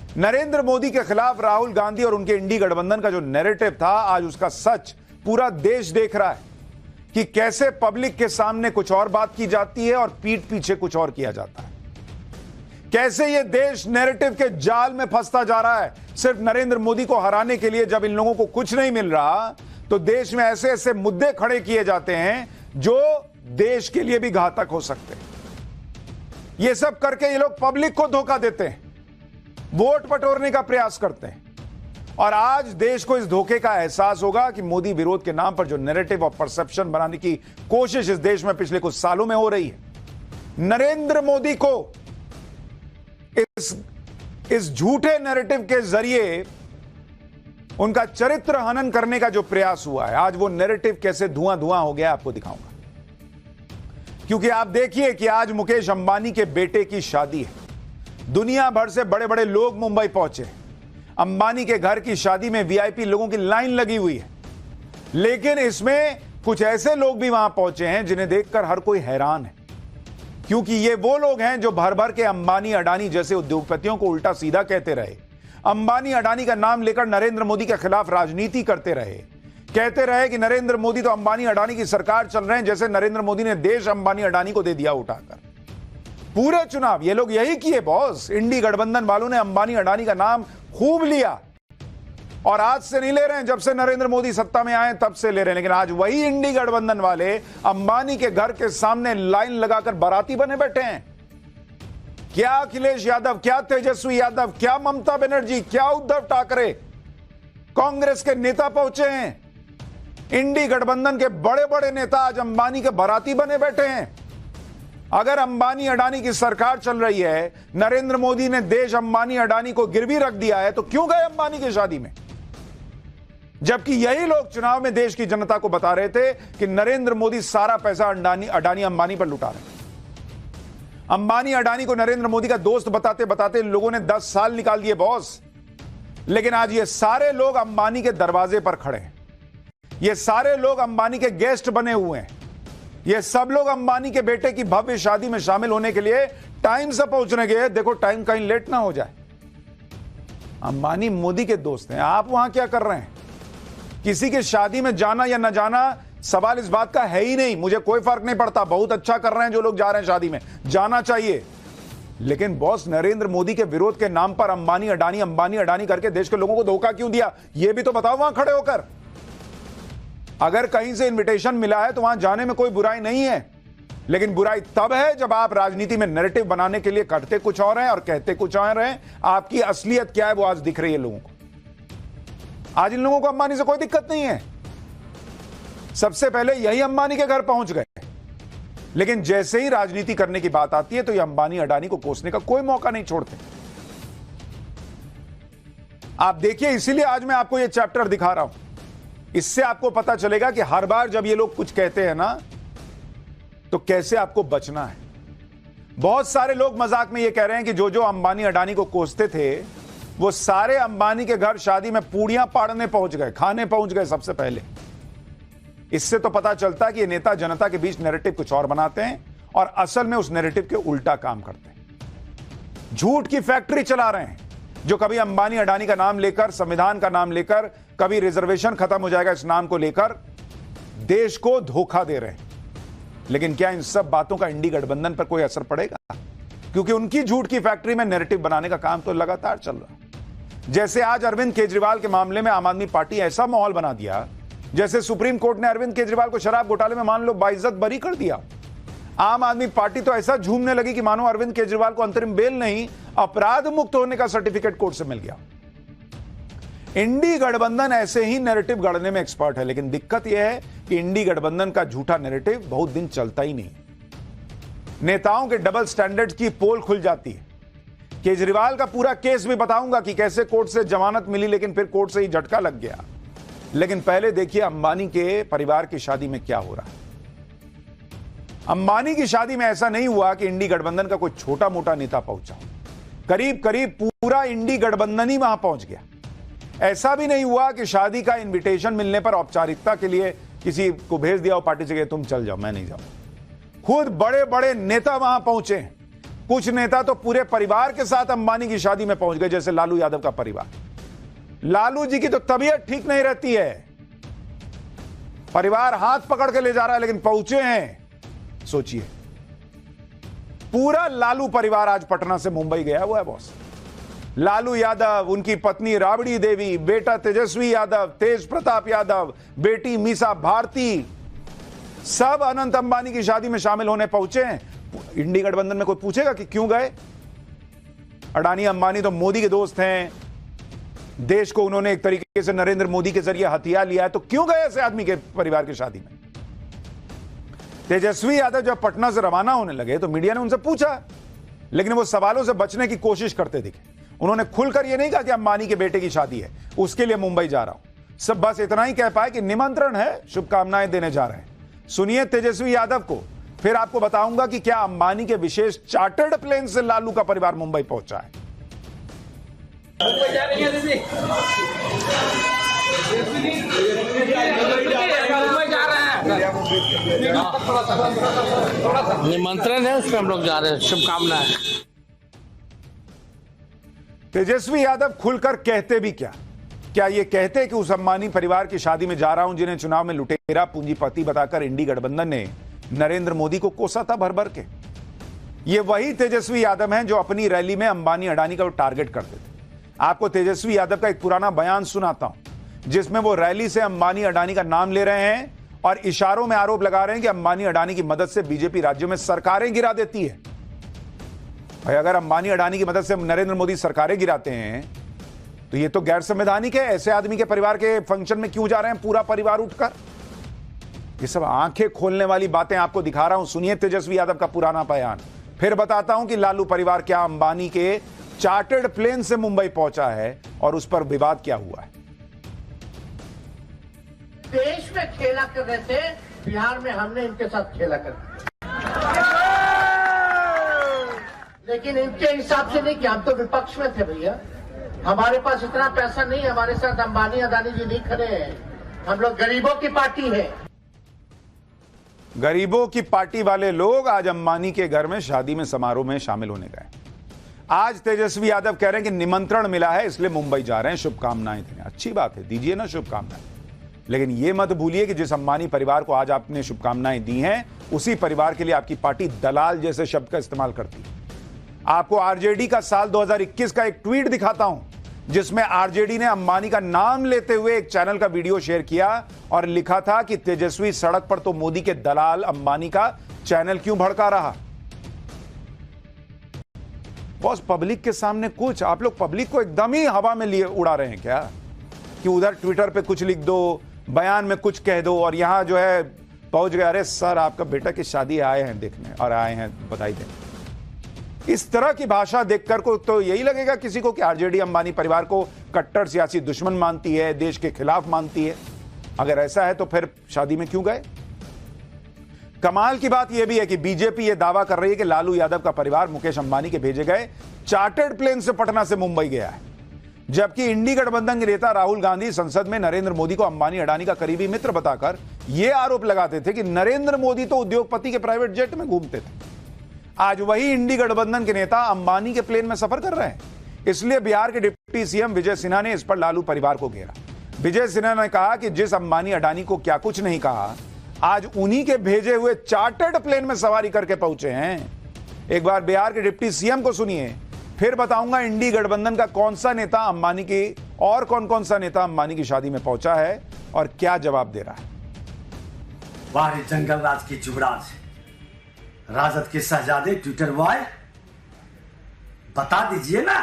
नरेंद्र मोदी के खिलाफ राहुल गांधी और उनके इंडी गठबंधन का जो नैरेटिव था, आज उसका सच पूरा देश देख रहा है कि कैसे पब्लिक के सामने कुछ और बात की जाती है और पीठ पीछे कुछ और किया जाता है। कैसे यह देश नैरेटिव के जाल में फंसता जा रहा है सिर्फ नरेंद्र मोदी को हराने के लिए। जब इन लोगों को कुछ नहीं मिल रहा तो देश में ऐसे ऐसे मुद्दे खड़े किए जाते हैं जो देश के लिए भी घातक हो सकते हैं। ये सब करके ये लोग पब्लिक को धोखा देते हैं, वोट बटोरने का प्रयास करते हैं। और आज देश को इस धोखे का एहसास होगा कि मोदी विरोध के नाम पर जो नैरेटिव और परसेप्शन बनाने की कोशिश इस देश में पिछले कुछ सालों में हो रही है, नरेंद्र मोदी को इस झूठे नैरेटिव के जरिए उनका चरित्र हनन करने का जो प्रयास हुआ है, आज वो नैरेटिव कैसे धुआं धुआं हो गया आपको दिखाऊंगा। क्योंकि आप देखिए कि आज मुकेश अंबानी के बेटे की शादी है, दुनिया भर से बड़े बड़े लोग मुंबई पहुंचे। अंबानी के घर की शादी में वीआईपी लोगों की लाइन लगी हुई है, लेकिन इसमें कुछ ऐसे लोग भी वहां पहुंचे हैं जिन्हें देखकर हर कोई हैरान है। क्योंकि ये वो लोग हैं जो भर भर के अंबानी अडानी जैसे उद्योगपतियों को उल्टा सीधा कहते रहे, अंबानी अडानी का नाम लेकर नरेंद्र मोदी के खिलाफ राजनीति करते रहे, कहते रहे कि नरेंद्र मोदी तो अंबानी अडानी की सरकार चल रहे हैं, जैसे नरेंद्र मोदी ने देश अंबानी अडानी को दे दिया उठाकर। पूरे चुनाव ये लोग यही किए बॉस। इंडी गठबंधन वालों ने अंबानी अडानी का नाम खूब लिया और आज से नहीं ले रहे हैं, जब से नरेंद्र मोदी सत्ता में आए तब से ले रहे हैं। लेकिन आज वही इंडी गठबंधन वाले अंबानी के घर के सामने लाइन लगाकर बाराती बने बैठे हैं। क्या अखिलेश यादव, क्या तेजस्वी यादव, क्या ममता बनर्जी, क्या उद्धव ठाकरे, कांग्रेस के नेता पहुंचे हैं। इंडी गठबंधन के बड़े बड़े नेता आज अंबानी के बाराती बने बैठे हैं। अगर अंबानी अडानी की सरकार चल रही है, नरेंद्र मोदी ने देश अंबानी अडानी को गिरवी रख दिया है, तो क्यों गए अंबानी की शादी में? जबकि यही लोग चुनाव में देश की जनता को बता रहे थे कि नरेंद्र मोदी सारा पैसा अडानी अंबानी पर लुटा रहे हैं। अंबानी अडानी को नरेंद्र मोदी का दोस्त बताते बताते लोगों ने 10 साल निकाल दिए बॉस। लेकिन आज ये सारे लोग अंबानी के दरवाजे पर खड़े हैं, ये सारे लोग अंबानी के गेस्ट बने हुए हैं, ये सब लोग अंबानी के बेटे की भव्य शादी में शामिल होने के लिए टाइम से पहुंचने गए। देखो टाइम कहीं लेट ना हो जाए। अंबानी मोदी के दोस्त हैं, आप वहां क्या कर रहे हैं? किसी की शादी में जाना या न जाना सवाल इस बात का है ही नहीं। मुझे कोई फर्क नहीं पड़ता, बहुत अच्छा कर रहे हैं जो लोग जा रहे हैं शादी में, जाना चाहिए। लेकिन बॉस, नरेंद्र मोदी के विरोध के नाम पर अंबानी अडानी करके देश के लोगों को धोखा क्यों दिया, यह भी तो बताओ वहां खड़े होकर। अगर कहीं से इनविटेशन मिला है तो वहां जाने में कोई बुराई नहीं है, लेकिन बुराई तब है जब आप राजनीति में नैरेटिव बनाने के लिए करते कुछ और हैं और कहते कुछ और हैं। आपकी असलियत क्या है वो आज दिख रही है लोगों को। आज इन लोगों को अंबानी से कोई दिक्कत नहीं है। सबसे पहले यही अंबानी के घर पहुंच गए, लेकिन जैसे ही राजनीति करने की बात आती है तो ये अंबानी अडानी को कोसने का कोई मौका नहीं छोड़ते। आप देखिए, इसीलिए आज मैं आपको ये चैप्टर दिखा रहा हूं। इससे आपको पता चलेगा कि हर बार जब ये लोग कुछ कहते हैं ना, तो कैसे आपको बचना है। बहुत सारे लोग मजाक में ये कह रहे हैं कि जो जो अंबानी अडानी को कोसते थे वो सारे अंबानी के घर शादी में पूड़ियां पाड़ने पहुंच गए, खाने पहुंच गए सबसे पहले। इससे तो पता चलता है कि ये नेता जनता के बीच नैरेटिव कुछ और बनाते हैं और असल में उस नैरेटिव के उल्टा काम करते हैं। झूठ की फैक्ट्री चला रहे हैं, जो कभी अंबानी अडानी का नाम लेकर, संविधान का नाम लेकर, कभी रिजर्वेशन खत्म हो जाएगा इस नाम को लेकर देश को धोखा दे रहे हैं। लेकिन क्या इन सब बातों का इंडी गठबंधन पर कोई असर पड़ेगा? क्योंकि उनकी झूठ की फैक्ट्री में नैरेटिव बनाने का काम तो लगातार चल रहा है। जैसे आज अरविंद केजरीवाल के मामले में आम आदमी पार्टी ऐसा माहौल बना दिया जैसे सुप्रीम कोर्ट ने अरविंद केजरीवाल को शराब घोटाले में मान लो बाइज्जत बरी कर दिया। आम आदमी पार्टी तो ऐसा झूमने लगी कि मानो अरविंद केजरीवाल को अंतरिम बेल नहीं, अपराध मुक्त होने का सर्टिफिकेट कोर्ट से मिल गया। इंडी गठबंधन ऐसे ही नैरेटिव गढ़ने में एक्सपर्ट है, लेकिन दिक्कत यह है कि इंडी गठबंधन का झूठा नैरेटिव बहुत दिन चलता ही नहीं। नेताओं के डबल स्टैंडर्ड्स की पोल खुल जाती है। केजरीवाल का पूरा केस भी बताऊंगा कि कैसे कोर्ट से जमानत मिली लेकिन फिर कोर्ट से ही झटका लग गया। लेकिन पहले देखिए अंबानी के परिवार की शादी में क्या हो रहा है। अंबानी की शादी में ऐसा नहीं हुआ कि इंडी गठबंधन का कोई छोटा मोटा नेता पहुंचा, करीब करीब पूरा इंडी गठबंधन ही वहां पहुंच गया। ऐसा भी नहीं हुआ कि शादी का इनविटेशन मिलने पर औपचारिकता के लिए किसी को भेज दिया हो पार्टी से, तुम चल जाओ मैं नहीं जाऊं। खुद बड़े बड़े नेता वहां पहुंचे, कुछ नेता तो पूरे परिवार के साथ अंबानी की शादी में पहुंच गए, जैसे लालू यादव का परिवार। लालू जी की तो तबीयत ठीक नहीं रहती है, परिवार हाथ पकड़ के ले जा रहा है, लेकिन पहुंचे हैं। सोचिए, पूरा लालू परिवार आज पटना से मुंबई गया हुआ है बॉस। लालू यादव, उनकी पत्नी राबड़ी देवी, बेटा तेजस्वी यादव, तेज प्रताप यादव, बेटी मीसा भारती, सब अनंत अंबानी की शादी में शामिल होने पहुंचे हैं। इंडी गठबंधन में कोई पूछेगा कि क्यों गए? अडानी अंबानी तो मोदी के दोस्त हैं, देश को उन्होंने एक तरीके से नरेंद्र मोदी के जरिए हथियार लिया है, तो क्यों गए ऐसे आदमी के परिवार की शादी में? तेजस्वी यादव जब पटना से रवाना होने लगे तो मीडिया ने उनसे पूछा, लेकिन वो सवालों से बचने की कोशिश करते दिखे। उन्होंने खुलकर यह नहीं कहा कि अंबानी के बेटे की शादी है, उसके लिए मुंबई जा रहा हूं। सब बस इतना ही कह पाए कि निमंत्रण है, शुभकामनाएं देने जा रहे हैं। सुनिए तेजस्वी यादव को, फिर आपको बताऊंगा कि क्या अंबानी के विशेष चार्टर्ड प्लेन से लालू का परिवार मुंबई पहुंचा है। मुंबई जा रही है दीदी, मुंबई जा रहे हैं, निमंत्रण है, उसमें हम लोग जा रहे हैं, शुभकामनाएं। तेजस्वी यादव खुलकर कहते भी क्या ये कहते कि उस अंबानी परिवार की शादी में जा रहा हूं जिन्हें चुनाव में लुटेरा पूंजीपति बताकर इंडी गठबंधन ने नरेंद्र मोदी को कोसा था भर भर के? ये वही तेजस्वी यादव हैं जो अपनी रैली में अंबानी अडानी का टारगेट करते थे। आपको तेजस्वी यादव का एक पुराना बयान सुनाता हूं, जिसमें वो रैली से अंबानी अडानी का नाम ले रहे हैं और इशारों में आरोप लगा रहे हैं कि अंबानी अडानी की मदद से बीजेपी राज्यों में सरकारें गिरा देती है। भाई, अगर अंबानी अडानी की मदद से नरेंद्र मोदी सरकारें गिराते हैं तो ये तो गैर संवैधानिक है। ऐसे आदमी के परिवार के फंक्शन में क्यों जा रहे हैं पूरा परिवार उठकर? ये सब आंखें खोलने वाली बातें आपको दिखा रहा हूं। सुनिए तेजस्वी यादव का पुराना बयान, फिर बताता हूं कि लालू परिवार क्या अंबानी के चार्टर्ड प्लेन से मुंबई पहुंचा है और उस पर विवाद क्या हुआ है। देश में खेला कर रहे थे, बिहार में हमने इनके साथ खेला कर, लेकिन इनके हिसाब से नहीं कि हम तो विपक्ष में थे भैया। हमारे पास इतना पैसा नहीं, हमारे साथ अंबानी अदानी जी नहीं खड़े हैं। हम लोग गरीबों की पार्टी है। गरीबों की पार्टी वाले लोग आज अंबानी के घर में शादी में समारोह में शामिल होने गए। आज तेजस्वी यादव कह रहे हैं कि निमंत्रण मिला है इसलिए मुंबई जा रहे हैं, शुभकामनाएं देने। अच्छी बात है, दीजिए ना शुभकामनाएं, लेकिन यह मत भूलिए कि जिस अंबानी परिवार को आज आपने शुभकामनाएं दी हैं, उसी परिवार के लिए आपकी पार्टी दलाल जैसे शब्द का इस्तेमाल करती है। आपको आरजेडी का साल 2021 का एक ट्वीट दिखाता हूं, जिसमें आरजेडी ने अंबानी का नाम लेते हुए एक चैनल का वीडियो शेयर किया और लिखा था कि तेजस्वी सड़क पर तो मोदी के दलाल अंबानी का चैनल क्यों भड़का रहा। बॉस, पब्लिक के सामने कुछ आप लोग पब्लिक को एकदम ही हवा में लिए उड़ा रहे हैं क्या? कि उधर ट्विटर पे कुछ लिख दो, बयान में कुछ कह दो और यहां जो है पहुंच गए, अरे सर आपका बेटा की शादी आए हैं देखने और आए हैं बधाई देने। इस तरह की भाषा देखकर को तो यही लगेगा किसी को कि आरजेडी अंबानी परिवार को कट्टर सियासी दुश्मन मानती है, देश के खिलाफ मानती है। अगर ऐसा है तो फिर शादी में क्यों गए? कमाल की बात यह भी है कि बीजेपी यह दावा कर रही है कि लालू यादव का परिवार मुकेश अंबानी के भेजे गए चार्टर्ड प्लेन से पटना से मुंबई गया है, जबकि इंडी गठबंधन के नेता राहुल गांधी संसद में नरेंद्र मोदी को अंबानी अडानी का करीबी मित्र बताकर यह आरोप लगाते थे कि नरेंद्र मोदी तो उद्योगपति के प्राइवेट जेट में घूमते थे। आज वही इंडी गठबंधन के नेता अंबानी के प्लेन में सफर कर रहे हैं। इसलिए बिहार के डिप्टी सीएम विजय सिन्हा ने इस पर लालू परिवार को घेरा। विजय सिन्हा ने कहा कि जिस अंबानी अडानी को क्या कुछ नहीं कहा, आज उन्हीं के भेजे हुए चार्टर्ड प्लेन में सवारी करके पहुंचे हैं। एक बार बिहार के डिप्टी सीएम को सुनिए, फिर बताऊंगा इंडी गठबंधन का कौन सा नेता अंबानी की और कौन कौन सा नेता अंबानी की शादी में पहुंचा है और क्या जवाब दे रहा है। बाहरी जंगल राज की जुबराज, राजद के शहजादे ट्विटर बॉय, बता दीजिए ना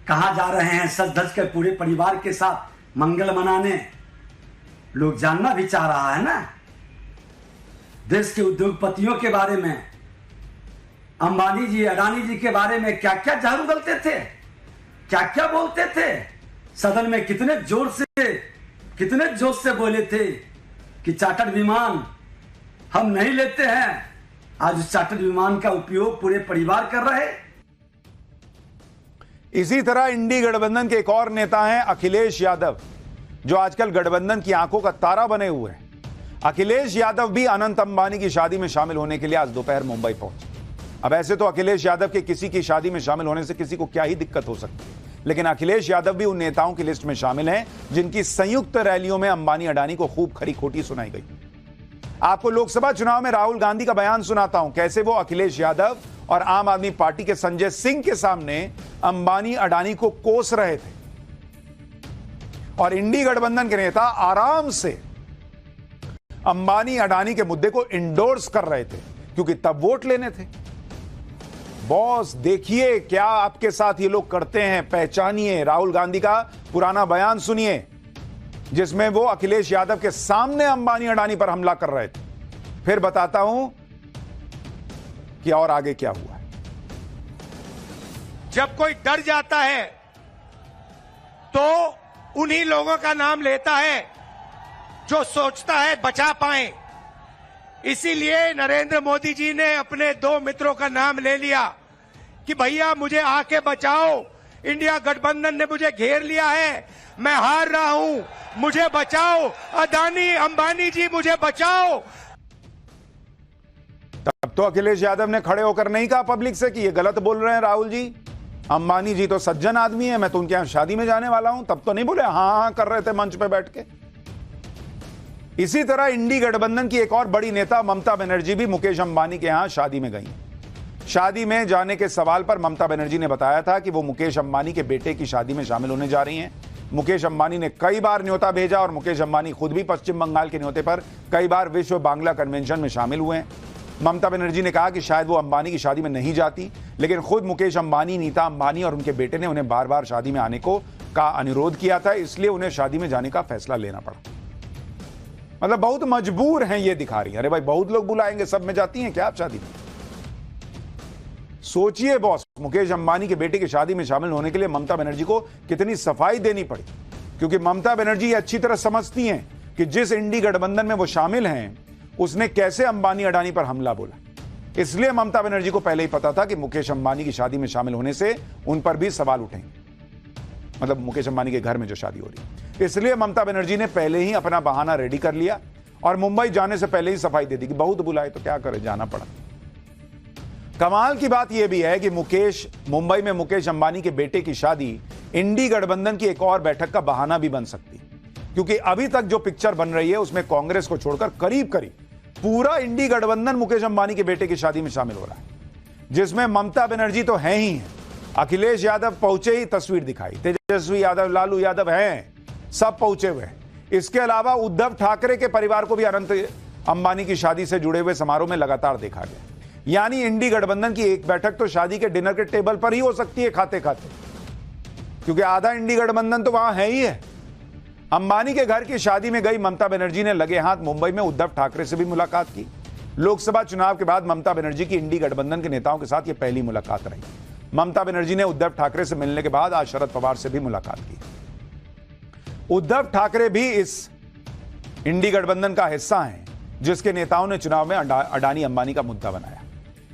कहां जा रहे हैं सज धज कर पूरे परिवार के साथ मंगल मनाने? लोग जानना भी चाह रहा है ना। देश के उद्योगपतियों के बारे में, अंबानी जी अडानी जी के बारे में क्या क्या जहर उगलते थे, क्या क्या बोलते थे। सदन में कितने जोश से बोले थे कि चार्टर्ड विमान हम नहीं लेते हैं। आज उस चार्टर्ड विमान का उपयोग पूरे परिवार कर रहे। इसी तरह इंडी गठबंधन के एक और नेता हैं अखिलेश यादव, जो आजकल गठबंधन की आंखों का तारा बने हुए हैं। अखिलेश यादव भी अनंत अंबानी की शादी में शामिल होने के लिए आज दोपहर मुंबई पहुंचे। अब ऐसे तो अखिलेश यादव के किसी की शादी में शामिल होने से किसी को क्या ही दिक्कत हो सकती है, लेकिन अखिलेश यादव भी उन नेताओं की लिस्ट में शामिल हैं जिनकी संयुक्त रैलियों में अंबानी अडानी को खूब खरी खोटी सुनाई गई। आपको लोकसभा चुनाव में राहुल गांधी का बयान सुनाता हूं, कैसे वो अखिलेश यादव और आम आदमी पार्टी के संजय सिंह के सामने अंबानी अडानी को कोस रहे थे और इंडी गठबंधन के नेता आराम से अंबानी अडानी के मुद्दे को इंडोर्स कर रहे थे, क्योंकि तब वोट लेने थे। बॉस देखिए क्या आपके साथ ये लोग करते हैं, पहचानिए। राहुल गांधी का पुराना बयान सुनिए जिसमें वो अखिलेश यादव के सामने अंबानी अडानी पर हमला कर रहे थे। फिर बताता हूं कि और आगे क्या हुआ है। जब कोई डर जाता है तो उन्हीं लोगों का नाम लेता है जो सोचता है बचा पाए। इसीलिए नरेंद्र मोदी जी ने अपने 2 मित्रों का नाम ले लिया कि भैया मुझे आके बचाओ, इंडिया गठबंधन ने मुझे घेर लिया है, मैं हार रहा हूं, मुझे बचाओ, अडानी अंबानी जी मुझे बचाओ। तब तो अखिलेश यादव ने खड़े होकर नहीं कहा पब्लिक से कि ये गलत बोल रहे हैं राहुल जी, अंबानी जी तो सज्जन आदमी है, मैं तो उनके यहां शादी में जाने वाला हूं। तब तो नहीं बोले, हाँ कर रहे थे मंच पे बैठ के। इसी तरह इंडी गठबंधन की एक और बड़ी नेता ममता बनर्जी भी मुकेश अंबानी के यहां शादी में गई। शादी में जाने के सवाल पर ममता बनर्जी ने बताया था कि वो मुकेश अंबानी के बेटे की शादी में शामिल होने जा रही हैं। मुकेश अंबानी ने कई बार न्योता भेजा और मुकेश अंबानी खुद भी पश्चिम बंगाल के न्योते पर कई बार विश्व बांग्ला कन्वेंशन में शामिल हुए हैं। ममता बनर्जी ने कहा कि शायद वो अंबानी की शादी में नहीं जाती, लेकिन खुद मुकेश अंबानी, नीता अंबानी और उनके बेटे ने उन्हें बार बार शादी में आने का अनुरोध किया था, इसलिए उन्हें शादी में जाने का फैसला लेना पड़ा। मतलब बहुत मजबूर हैं ये दिखा रही है। अरे भाई बहुत लोग बुलाएंगे, सब में जाती हैं क्या आप शादी में? सोचिए बॉस, मुकेश अंबानी के बेटे की शादी में शामिल होने के लिए ममता बनर्जी को कितनी सफाई देनी पड़ी, क्योंकि ममता बनर्जी अच्छी तरह समझती हैं कि जिस इंडी गठबंधन में वो शामिल हैं उसने कैसे अंबानी अडानी पर हमला बोला। इसलिए ममता बनर्जी को पहले ही पता था कि मुकेश अंबानी की शादी में शामिल होने से उन पर भी सवाल उठेंगे, मतलब मुकेश अंबानी के घर में जो शादी हो रही है। इसलिए ममता बनर्जी ने पहले ही अपना बहाना रेडी कर लिया और मुंबई जाने से पहले ही सफाई दे दी कि बहुत बुलाए तो क्या करे, जाना पड़ा। कमाल की बात यह भी है कि मुंबई में मुकेश अंबानी के बेटे की शादी इंडी गठबंधन की एक और बैठक का बहाना भी बन सकती, क्योंकि अभी तक जो पिक्चर बन रही है उसमें कांग्रेस को छोड़कर करीब करीब पूरा इंडी गठबंधन मुकेश अंबानी के बेटे की शादी में शामिल हो रहा है, जिसमें ममता बनर्जी तो है ही है, अखिलेश यादव पहुंचे ही तस्वीर दिखाई, तेजस्वी यादव, लालू यादव हैं, सब पहुंचे हुए हैं। इसके अलावा उद्धव ठाकरे के परिवार को भी अनंत अंबानी की शादी से जुड़े हुए समारोह में लगातार देखा गया। यानी इंडी गठबंधन की एक बैठक तो शादी के डिनर के टेबल पर ही हो सकती है खाते खाते, क्योंकि आधा इंडी गठबंधन तो वहां है ही है। अंबानी के घर की शादी में गई ममता बनर्जी ने लगे हाथ मुंबई में उद्धव ठाकरे से भी मुलाकात की। लोकसभा चुनाव के बाद ममता बनर्जी की इंडी गठबंधन के नेताओं के साथ यह पहली मुलाकात रही। ममता बनर्जी ने उद्धव ठाकरे से मिलने के बाद आज शरद पवार से भी मुलाकात की। उद्धव ठाकरे भी इस इंडी गठबंधन का हिस्सा हैं, जिसके नेताओं ने चुनाव में अडानी अंबानी का मुद्दा बनाया।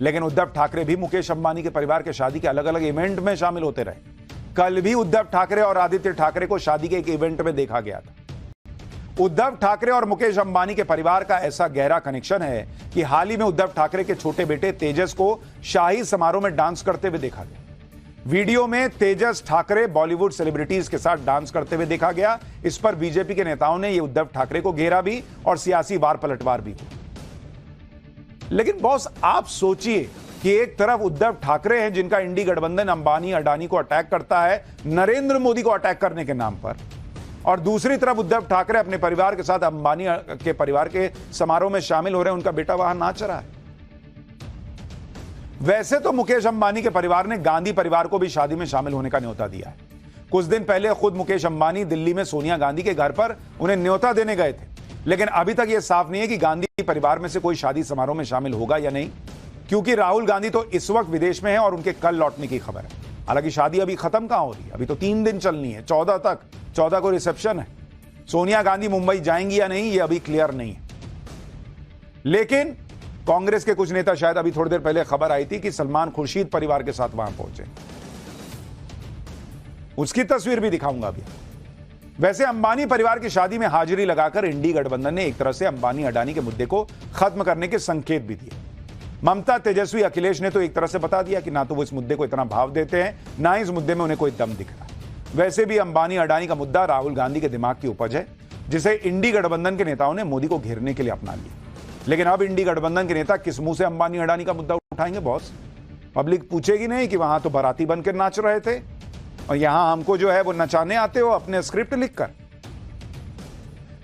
लेकिन उद्धव ठाकरे भी मुकेश अंबानी के परिवार के शादी के अलग अलग इवेंट में शामिल होते रहे। कल भी उद्धव ठाकरे और आदित्य ठाकरे को शादी के एक इवेंट में देखा गया था। उद्धव ठाकरे और मुकेश अंबानी के परिवार का ऐसा गहरा कनेक्शन है कि हाल ही में उद्धव ठाकरे के छोटे बेटे तेजस को शाही समारोह में डांस करते हुए देखा गया। वीडियो में तेजस ठाकरे बॉलीवुड सेलिब्रिटीज के साथ डांस करते हुए देखा गया। इस पर बीजेपी के नेताओं ने यह उद्धव ठाकरे को घेरा भी और सियासी वार पलटवार भी हुआ। लेकिन बॉस आप सोचिए कि एक तरफ उद्धव ठाकरे हैं जिनका इंडी गठबंधन अंबानी अडानी को अटैक करता है नरेंद्र मोदी को अटैक करने के नाम पर, और दूसरी तरफ उद्धव ठाकरे अपने परिवार के साथ अंबानी के परिवार के समारोह में शामिल हो रहे हैं, उनका बेटा वहां नाच रहा है। वैसे तो मुकेश अंबानी के परिवार ने गांधी परिवार को भी शादी में शामिल होने का न्योता दिया है। कुछ दिन पहले खुद मुकेश अंबानी दिल्ली में सोनिया गांधी के घर पर उन्हें न्योता देने गए थे, लेकिन अभी तक यह साफ नहीं है कि गांधी परिवार में से कोई शादी समारोह में शामिल होगा या नहीं, क्योंकि राहुल गांधी तो इस वक्त विदेश में है और उनके कल लौटने की खबर है। हालांकि शादी अभी खत्म कहां हो रही है, अभी तो 3 दिन चलनी है, 14 तक, 14 को रिसेप्शन है। सोनिया गांधी मुंबई जाएंगी या नहीं, यह अभी क्लियर नहीं है। लेकिन कांग्रेस के कुछ नेता, शायद अभी थोड़ी देर पहले खबर आई थी कि सलमान खुर्शीद परिवार के साथ वहां पहुंचे, उसकी तस्वीर भी दिखाऊंगा अभी। वैसे अंबानी परिवार की शादी में हाजिरी लगाकर इंडी गठबंधन ने एक तरह से अंबानी अडानी के मुद्दे को खत्म करने के संकेत भी दिए। ममता, तेजस्वी, अखिलेश ने तो एक तरह से बता दिया कि ना तो वो इस मुद्दे को इतना भाव देते हैं, ना ही इस मुद्दे में उन्हें कोई दम दिख रहा। वैसे भी अंबानी अडानी का मुद्दा राहुल गांधी के दिमाग की उपज है, जिसे इंडी गठबंधन के नेताओं ने मोदी को घेरने के लिए अपना लिया। लेकिन अब इंडी गठबंधन के नेता किस मुंह से अंबानी अडानी का मुद्दा उठाएंगे बॉस? पब्लिक पूछेगी नहीं कि वहां तो बाराती बनकर नाच रहे थे और यहां हमको जो है वो नचाने आते हो अपने स्क्रिप्ट लिखकर।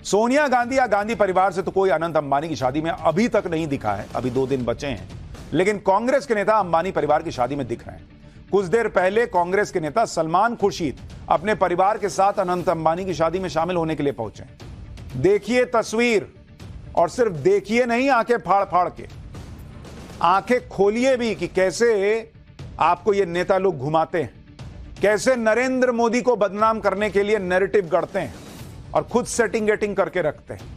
सोनिया गांधी या गांधी परिवार से तो कोई अनंत अंबानी की शादी में अभी तक नहीं दिखा है, अभी 2 दिन बचे हैं। लेकिन कांग्रेस के नेता अंबानी परिवार की शादी में दिख रहे हैं। कुछ देर पहले कांग्रेस के नेता सलमान खुर्शीद अपने परिवार के साथ अनंत अंबानी की शादी में शामिल होने के लिए पहुंचे। देखिए तस्वीर, और सिर्फ देखिए नहीं, आंखें फाड़ फाड़ के, आंखें खोलिए भी कि कैसे आपको ये नेता लोग घुमाते हैं, कैसे नरेंद्र मोदी को बदनाम करने के लिए नैरेटिव गढ़ते हैं और खुद सेटिंग गेटिंग करके रखते हैं।